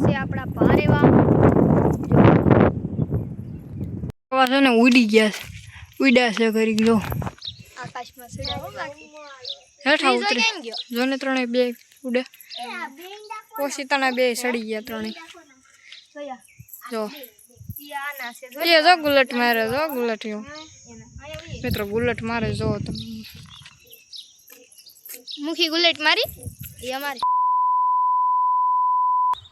છે આપણા પારેવા છે ને ઉડી ગયા છે ઉડ્યા છે કરી ગયો આકાશમાં સડ્યા હો બાકી હેઠા ઉતરે કેમ ગયો જોને ત્રણે બે ઉડે ઓછી તને બે સડી ગયા ત્રણે જો એ જો ગુલટ મારે જો ગુલટ મિત્રો ગુલટ મારે જો તમે મુખી ગુલેટ મારી એ અમારી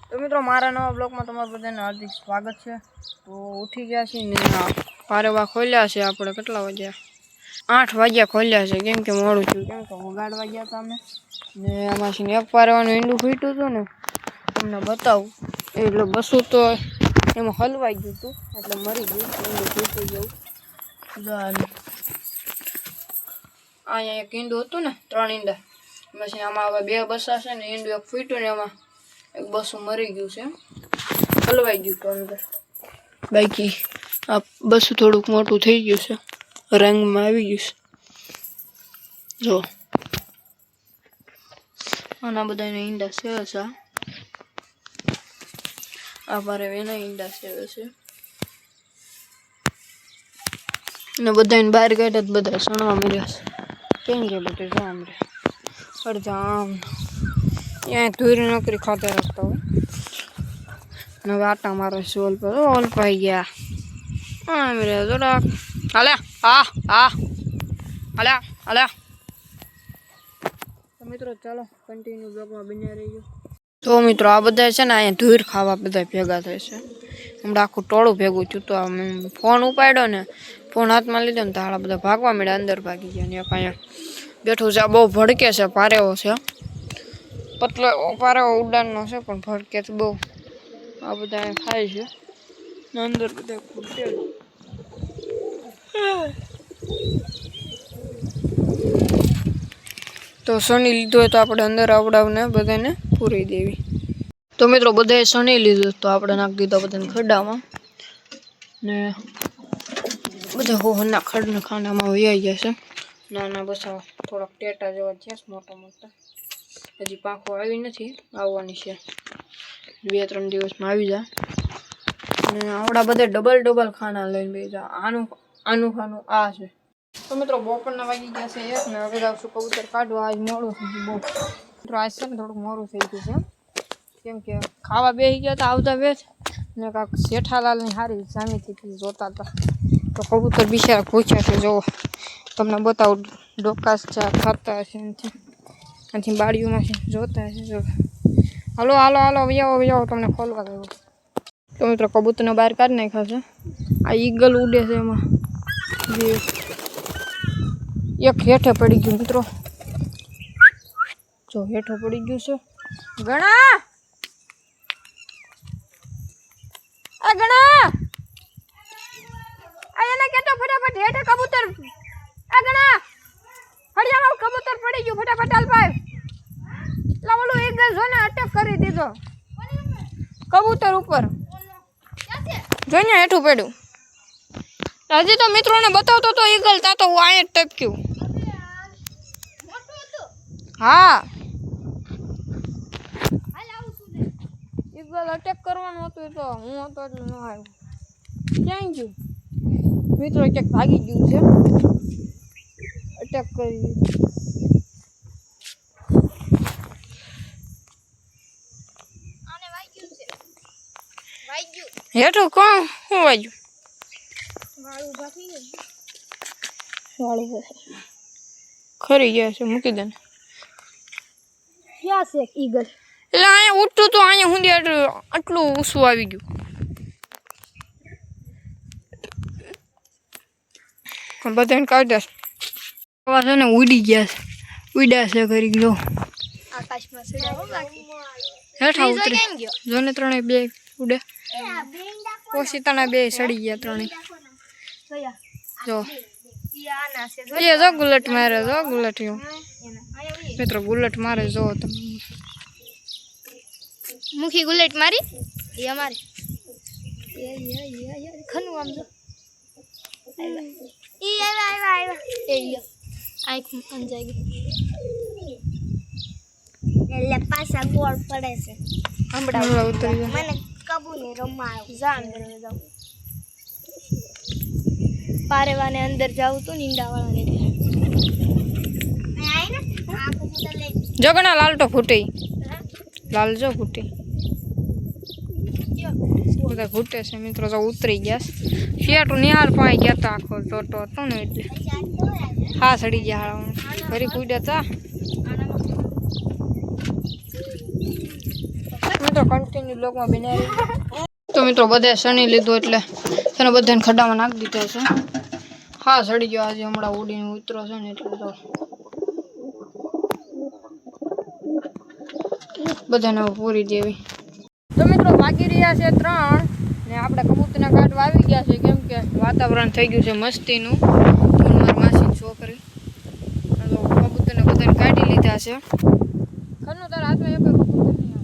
તો મિત્રો મારા નવા બ્લોગમાં તમારું બધાને હાર્દિક સ્વાગત છે તો ઉઠી ગયા છીએ ને પારેવા ખોલ્યા છે આપણે કેટલા વાગ્યા 8 વાગ્યા ખોલ્યા છે કેમ કે મોડું થયું કેમ કે વગાડવા ગયા હતા અમે ને આમાંથી એક પારેવાનું ઈંડું ફૂટ્યું હતું ને તમને બતાવું એટલે બસું તો એમાં હલવાઈ ગયું હતું એટલે મરી ગયું ઈંડું ફૂટી ગયું અહીંયા એક ઈંડું હતું ને 3 ઈંડા પછી આમાં હવે 2 બસા છે ને ઈંડું એક ફૂટ્યું ને એમાં એક બસું મરી ગયું છે હલવાઈ ગયું હતું અંદર બાકી આ બસું થોડુંક મોટું થઈ ગયું છે રંગમાં આવી ગયું છે જો આના બધાને ઈંડા સેવે છે આ પારે એના ઈંડા સેવે છે ને બધાને બહાર કાઢ્યા બધા સણવા મળ્યા છે કેમ કે બધે જામ રે અડધા આમ ત્યાં ધૂરી નોકરી ખાતે રાખતા હોય ને આટા મારે છે ઓલ પાઈ ગયા આમ રે થોડાક હાલ્યા હા હા હાલ્યા હાલ્યા તો મિત્રો ચાલો કન્ટિન્યુ બ્લોગમાં બન્યા રહીજો તો મિત્રો આ બધા છે ને અહીંયા ધૂર ખાવા બધા ભેગા થાય છે હમણાં આખું ટોળું ભેગું થયું તો ફોન ઉપાડ્યો ને ફોન હાથમાં લીધો ને તો હાડા બધા ભાગવા મળ્યા અંદર ભાગી ગયા ને અહીંયા બેઠું છે બહુ ભડકે છે પારેવો છે પતલો પારેવો ઉડાનનો છે પણ ભડકે તો બહુ આ બધા ખાય છે ને અંદર બધા ખૂટે તો સની લીધો હોય તો આપણે અંદર આવડાવને બધાને પૂરી દેવી તો મિત્રો બધાએ સની લીધું તો આપણે નાખી દીધો બધાને ખડામાં ને બધા હોહરના ખડના ખાનામાં વૈયા ગયા છે નાના બસા થોડાક ટેટા જેવા છે મોટા મોટા હજી પાંખો આવી નથી આવવાની છે 2-3 દિવસમાં આવી જાય અને આવડા બધા ડબલ ખાના લઈને બેસા આનું ખાનું આ છે તો મિત્રો બપોરના વાગી ગયા છે 1 ને હવે આવશું કબૂતર કાઢવા આજ મોડું થઈ ગયું બહુ મિત્રો આજ છે ને થોડુંક મોડું થઈ ગયું છે કેમ કે ખાવા બેસી ગયા હતા આવતા વેચ ને કાંક જેઠાલાલની હારી જામીથી જોતા હતા તો કબૂતર બિચારા પૂછ્યા છે જો તમને બતાવું ડોકાસ ચા ખાતા હશે અહીંથી બાળીઓમાં છે જોતા હશે જો હાલો હાલો હાલો વ્યાવો તમને ખોલવા દેવું તો મિત્રો કબૂતરને બહાર કાઢી નાખ્યા છે આ ઈગલ ઉડે છે એમાં જે એક હેઠે પડી ગયું મિત્રો જો હેઠે પડી ગયું છે ઘણા આ ઘણા આ એને કેતો ફટાફટ હેઠે કબૂતર આ ઘણા ફળિયામાં કબૂતર પડી ગયું ફટાફટ હાલ ભાઈ લાવલું ઈગલ જો ને અટેક કરી દીધો કબૂતર ઉપર જોઈને હેઠું પડ્યું હજી તો મિત્રોને બતાવતો તો ઈગલ તા તો હું અહીંયા ટપક્યું હા ઈગલ અટેક કરવાનું હતું તો હું હતો એટલે ન આવ્યો ક્યાં ગયું મિત્રો ક્યાંક ભાગી ગયું છે અટેક કરી હેઠું કોણ શું વાગ્યું વાળું ખરી ગયા છે મૂકી દે ક્યાં છે ઈગલ એટલે અહીંયા ઉઠતું તો અહીંયા સુધી આટલું ઊંચું આવી ગયું બધાને કાઢ્યા છે ને ઉડી ગયા છે ઉડ્યા છે કરી ગયો આકાશમાં સડ્યા હો બાકી હેઠા ઉતરે જોને ત્રણે બે ઉડે ઓછી તને બે સડી ગયા ત્રણે જો એ જો ગુલટ મારે જો ગુલટ મિત્રો ગુલટ મારે જો તમે મુખી ગુલેટ મારી એ અમારી ખનું આમ જો ઈ આવ્યા એ આંખ અંજાઈ ગઈ એટલે પાછા ગોળ પડે છે હમણાં ઉતરી જાય. મને કબૂને રમવા જા અંદર જાવ પારેવાને અંદર જાવ તો નીંદાવાળાને જગણા લાલ તો ફૂટી લાલ જો ફૂટી બધા ફૂટે છે મિત્રો. તો ઉતરી ગયા શિયાટું નિહાળ પાઈ ગયા હતા આખો ટોટો હતો ને એટલે હા સડી ગયા ફરી કૂદ્યા હતા મિત્રો. કન્ટિન્યુ બ્લોગમાં બનાવી તો મિત્રો બધે સણી લીધું એટલે એને બધાને ખડામાં નાખી દીધા છે. હા સડી ગયો આજે હમણાં ઉડીને ઉતરો છે ને એટલે તો બધાને પૂરી દેવી. તો મિત્રો વાગી રહ્યા છે 3 ને આપણે કબૂતરના કાઢવા આવી ગયા છે કેમ કે વાતાવરણ થઈ ગયું છે મસ્તીનું. મારી માસીની છોકરી તો કબૂતરને બધાને કાઢી લીધા છે. ખરનું તારા હાથમાં એક કબૂતર નહીં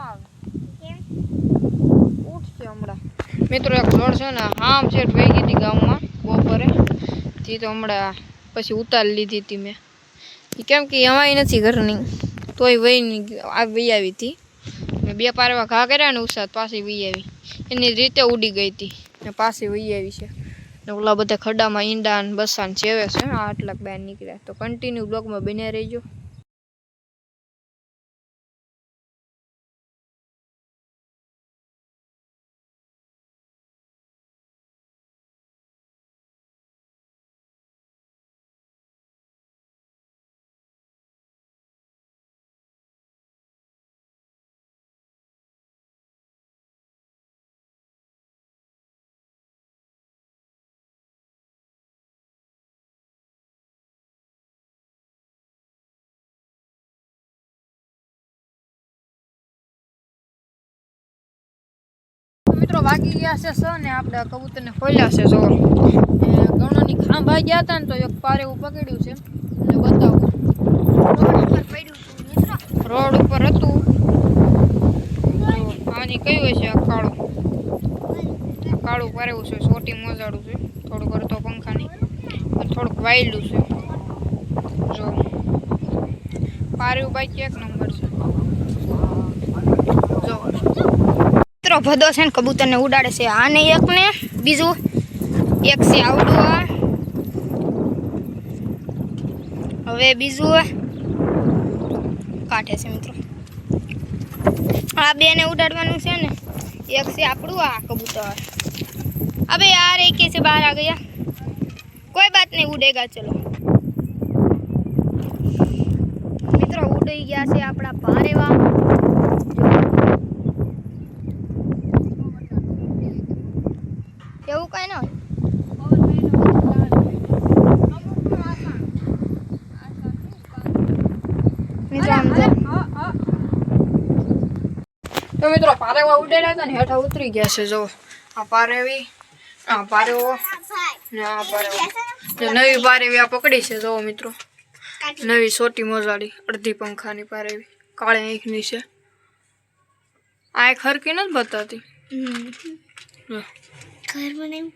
આવે ઉઠશે હમણાં મિત્રો. એક ઘર છે ને આમ છે વહી ગઈ હતી ગામમાં બપોરે તે તો હમણાં પછી ઉતારી લીધી હતી મેં કેમ કે અમારી નથી ઘરની તોય વહી આવી હતી. મેં 2 પારવા ઘા કર્યા ને ઉસાદ પાછી વહી આવી એની રીતે ઉડી ગઈ હતી ને પાછી વહી આવી છે ને ઓલા બધા ખડામાં ઈંડા ને બસા ને ચેવે છે આટલાક બહાર નીકળ્યા. તો કન્ટિન્યુ બ્લોગમાં બન્યા રહેજો. મિત્રો વાગી ગયા છે 6 ને આપણે કબૂતરને ખોલ્યા છે જોર ગણોની ખાંભા ગયા હતા ને તો એક પારે એવું પકડ્યું છે અને બતાવું રોડ ઉપર હતું. આની કયું હોય છે કાળું પારેવું છે સોટી મોજાડું છે થોડુંક કરતો પંખાની થોડુંક વાયલું છે જો પારેવું બાકી 1 નંબર છે જો મિત્રો. ભદો છે ને કબૂતરને ઉડાડે છે આને એક ને બીજું એક છે આવડું હવે બીજું કાઢે છે મિત્રો. આ બેને ઉડાડવાનું છે ને એક છે આપણું આ કબૂતર. अबे यार एक कैसे बाहर आ गया कोई बात नहीं उड़ेगा चलो. મિત્રો ઉડી ગયા છે આપણા પારેવા. એવું કઈ ન હોય તો મિત્રો પારેવા ઉડેલા હતા ને હેઠા ઉતરી ગયા છે. જો આ પારેવી આ પારેવો ને આ પારેવો નવી પારેવી આ પકડી છે. જો મિત્રો નવી સોટી મોજાડી અડધી પંખાની પારેવી કાળી આંખની છે. આ એક હરકી નથી બતાતી. ઘર બનાવ્યું